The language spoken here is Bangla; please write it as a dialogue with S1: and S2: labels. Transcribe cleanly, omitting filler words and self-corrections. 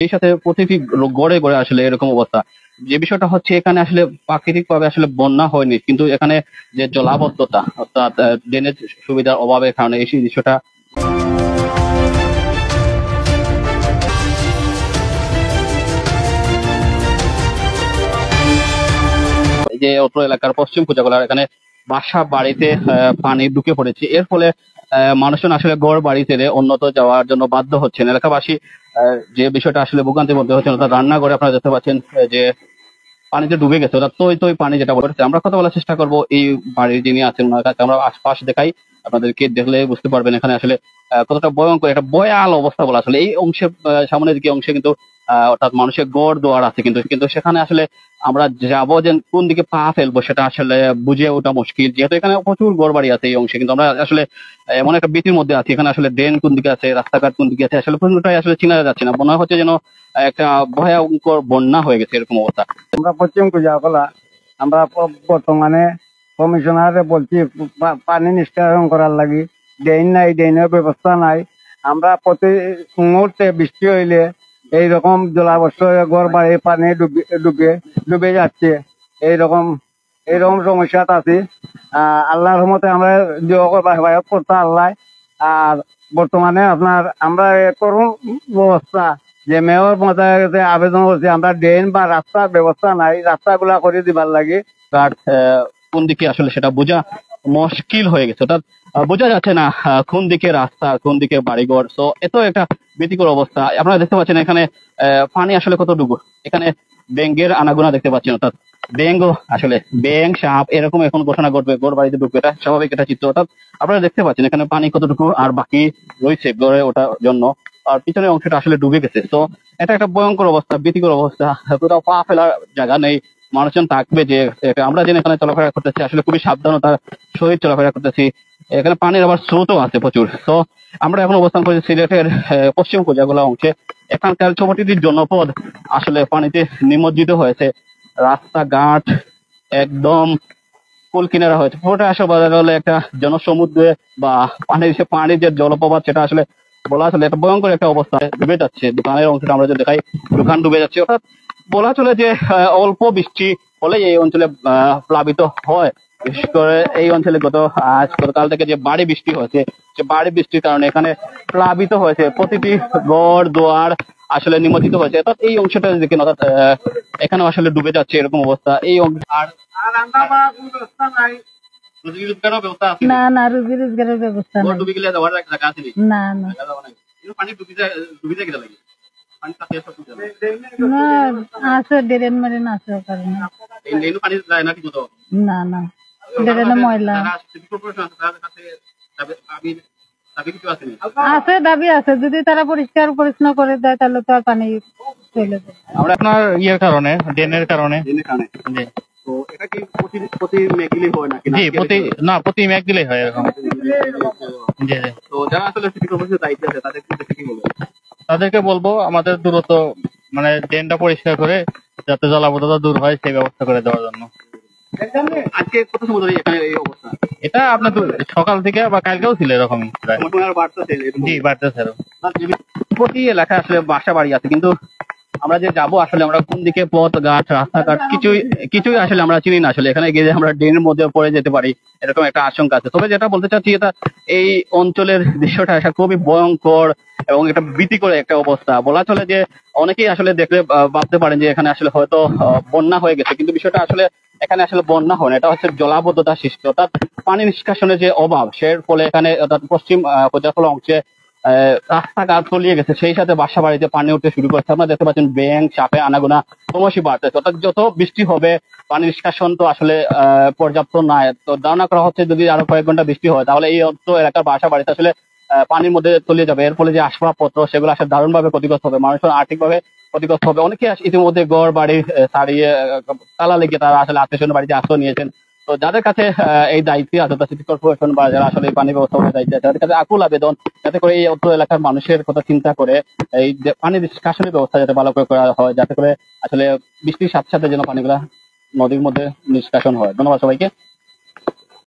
S1: এই সাথে প্রতিটি গড়ে গড়ে আসলে এরকম অবস্থা। যে বিষয়টা হচ্ছে এখানে আসলে প্রাকৃতিক ভাবে আসলে বন্যা হয়নি, কিন্তু এখানে যে জলাবদ্ধতা অর্থাৎ ড্রেনেজ সুবিধার অভাবের কারণে এই দৃশ্যটা এই যে অত্র এলাকার পশ্চিম পূজাগোলার এখানে বাসা বাড়িতে পানি ঢুকে পড়েছে। এর ফলে মানুষজন আসলে গড় বাড়ি ছেড়ে অন্যত্র যাওয়ার জন্য বাধ্য হচ্ছেন। এলাকাবাসী যে বিষয়টা আসলে ভোগান্তির মধ্যে হচ্ছেন, অর্থাৎ রান্নাঘরে আপনারা দেখতে পাচ্ছেন যে পানিতে ডুবে গেছে, অর্থাৎ তৈ তৈ পানি যেটা বলছে। আমরা কথা বলার চেষ্টা করবো এই বাড়ির যিনি আছেন ওনার কাছে, আমরা আশপাশ দেখাই, আপনাদেরকে দেখলে বুঝতে পারবেন এখানে আসলে কতটা ভয়ঙ্কর একটা ভয়াল অবস্থা বলা আসলে। এই অংশের সামনের দিকে অংশে কিন্তু অর্থাৎ মানুষের গড় দোয়ার আছে, কিন্তু কিন্তু সেখানে আসলে আমরা যাবো যে কোন দিকে পা ফেলবো সেটা আসলে বুঝে ওঠা মুশকিল, যেহেতু এখানে প্রচুর গড় বাড়ি আছে এই অংশে। কিন্তু আমরা আসলে এমন একটা ভীতির মধ্যে আছি, এখানে আসলে ড্রেন কোন দিকে আছে, রাস্তাঘাট কোন দিকে আছে, আসলে কোনটাই আসলে চিনা যাচ্ছে না। মনে হচ্ছে যেন একটা ভয়ঙ্কর বন্যা হয়ে গেছে এরকম অবস্থা।
S2: আমরা পশ্চিম কুজাকলা আমরা বর্তমানে কমিশনারে বলছি পানি নিষ্কাশন করার লাগি, ড্রেন নাই, ড্রেনের ব্যবস্থা নাই। আমরা প্রতি মুহূর্তে বৃষ্টি হইলে এইরকম জলাবদ্ধ ঘর বাড়ি পানি ডুবে যাচ্ছে। এইরকম সমস্যাটা আছে। আল্লাহর রহমতে আমরা হেফাজত করতে আল্লাহ। আর বর্তমানে আপনার আমরা করুন ব্যবস্থা যে মেয়র মহোদয়ের আবেদন করছি, আমরা ড্রেন বা রাস্তার ব্যবস্থা নাই, রাস্তাগুলা করে দিবার লাগে।
S1: কোন দিকে আসলে সেটা বোঝা মুশকিল হয়ে গেছে, অর্থাৎ বোঝা যাচ্ছে না কোন দিকে রাস্তা কোন দিকে বাড়িঘর। তো এত একটা ভীতিকর অবস্থা। আপনারা দেখতে পাচ্ছেন এখানে পানি আসলে কতটুকু, এখানে ব্যাঙের আনাগোনা দেখতে পাচ্ছেন, অর্থাৎ ব্যাঙ আসলে ব্যাঙ সাপ এরকম এখন ঘটনা ঘটবে, ঘর বাড়িতে ঢুকবে, এটা স্বাভাবিক একটা চিত্র। অর্থাৎ আপনারা দেখতে পাচ্ছেন এখানে পানি কতটুকু আর বাকি রয়েছে গড়ে ওঠার জন্য, আর পিছনের অংশটা আসলে ডুবে গেছে। তো এটা একটা ভয়ঙ্কর অবস্থা, ভীতিকর অবস্থা। কোথাও পা ফেলার জায়গা নেই, মানুষজন থাকবে যে আমরা যেন এখানে চলাফেরা করতেছি আসলে খুবই সাবধানতার সহিত চলাফেরা করতেছি। এখানে পানির আবার স্রোতও আছে প্রচুর। তো আমরা এখন অবস্থান করছি সিলেটের পশ্চিম কুজাগোলা অংশে। এখানকার চৌপটিটি জনপদ আসলে পানিতে নিমজ্জিত হয়েছে, রাস্তাঘাট একদম কুল কিনারা হয়েছে। পুরোটা আসলে বলা গেলে একটা জনসমুদ্রে বা পানির যে জলপ্রপাত সেটা আসলে বলা চলে একটা ভয়ঙ্কর একটা অবস্থায় ডুবে যাচ্ছে। দোকানের অংশটা আমরা যদি দেখাই, দোকান ডুবে যাচ্ছে। অর্থাৎ বলা চলে যে অল্প বৃষ্টি হলে এই অঞ্চলে প্লাবিত হয়। বিশেষ করে এই অঞ্চলে গতকাল থেকে যে বাড়ি বৃষ্টি হয়েছে, যে বাড়ি বৃষ্টির কারণে এখানে প্লাবিত হয়েছে, প্রতিটি ঘর দুয়ার আসলে নিমজ্জিত হয়েছে। অর্থাৎ এই অংশটা দেখেন, অর্থাৎ এখানে আসলে ডুবে যাচ্ছে এরকম অবস্থা। এই
S3: না না, রুজি রোজগারের ব্যবস্থা না না না, আছে ড্রেন মেরেন আছে কারণে না না, ড্রেনে ময়লা আছে, দাবি আছে। যদি তারা পরিষ্কার পরিচ্ছন্ন করে দেয় তাহলে তো আর পানি চলে যায়।
S4: আমরা আপনার ইয়ের কারণে, ড্রেনের কারণে
S1: তো এটা কি প্রতি মেঘ দিলেই হয় নাকি?
S4: জি, প্রতি মেঘ দিলেই হয় এরকম। জি জি।
S1: তো যারা আসলে সিটি কর্পোরেশনের দায়িত্বে আছে তাদেরকে কি বলবো?
S4: তাদেরকে বলবো আমাদের দ্রুত মানে ড্রেনটা পরিষ্কার করে যাতে জলাবদ্ধতা দূর হয় সেই ব্যবস্থা করে দেওয়ার জন্য।
S1: আজকে কত সময় ধরে এখানে এই অবস্থা?
S4: এটা আপনার সকাল থেকে বা কালকেও ছিল এরকম। জি, বাড়তেছে।
S1: প্রতি এলাকায় আসলে বাসা বাড়ি আছে, কিন্তু আমরা যে যাবো আসলে আমরা কোন দিকে পথ ঘাট রাস্তাঘাট কিছুই আসলে আমরা চিনি না। আসলে এখানে গিয়ে আমরা ড্রেনের মধ্যে পড়ে যেতে পারি এরকম একটা আশঙ্কা আছে। তবে যেটা বলতে চাচ্ছি, এটা এই অঞ্চলের দৃশ্যটা খুবই ভয়ঙ্কর এবং এটা ভীতিকর একটা অবস্থা। বলা চলে যে অনেকেই আসলে দেখলে ভাবতে পারেন যে এখানে আসলে হয়তো বন্যা হয়ে গেছে, কিন্তু বিষয়টা আসলে এখানে আসলে বন্যা হয় না, এটা হচ্ছে জলাবদ্ধতা সৃষ্টি, অর্থাৎ পানি নিষ্কাশনের যে অভাব সের ফলে এখানে অর্থাৎ পশ্চিম পূজাকোলা অংশে রাস্তাঘাট তলিয়ে গেছে, সেই সাথে বাসা বাড়িতে পানি উঠতে শুরু করছে। আপনারা দেখতে পাচ্ছেন ব্যাঙ সাপে আনাগোনা ক্রমশই বাড়তেছে। অর্থাৎ যত বৃষ্টি হবে পানি নিষ্কাশন তো আসলে পর্যাপ্ত নাই। তো ধারণা করা হচ্ছে যদি আরো কয়েক ঘন্টা বৃষ্টি হয় তাহলে এই অঞ্চল এলাকার বাসা বাড়িতে আসলে পানির মধ্যে তলিয়ে যাবে। এর ফলে যে আসবাবপত্র সেগুলো আসলে দারুণভাবে ক্ষতিগ্রস্ত হবে, মানুষের আর্থিকভাবে ক্ষতিগ্রস্ত হবে। অনেকে ইতিমধ্যে ঘর বাড়ি ছাড়িয়ে তালা লেগে তারা আসলে আত্মীয় বাড়িতে আশ্রয় নিয়েছেন। তো যাদের কাছে এই দায়িত্বে আছে, সিটি কর্পোরেশন বা যারা আসলে পানি ব্যবস্থাপনার দায়িত্বে আছে, তাদের কাছে আকুল আবেদন যাতে করে এই অত্র এলাকার মানুষের কথা চিন্তা করে এই পানি নিষ্কাশনের ব্যবস্থা যাতে ভালো করে করা হয়, যাতে করে আসলে বৃষ্টির সাথে সাথে যেন পানিগুলা নদীর মধ্যে নিষ্কাশন হয়। ধন্যবাদ সবাইকে।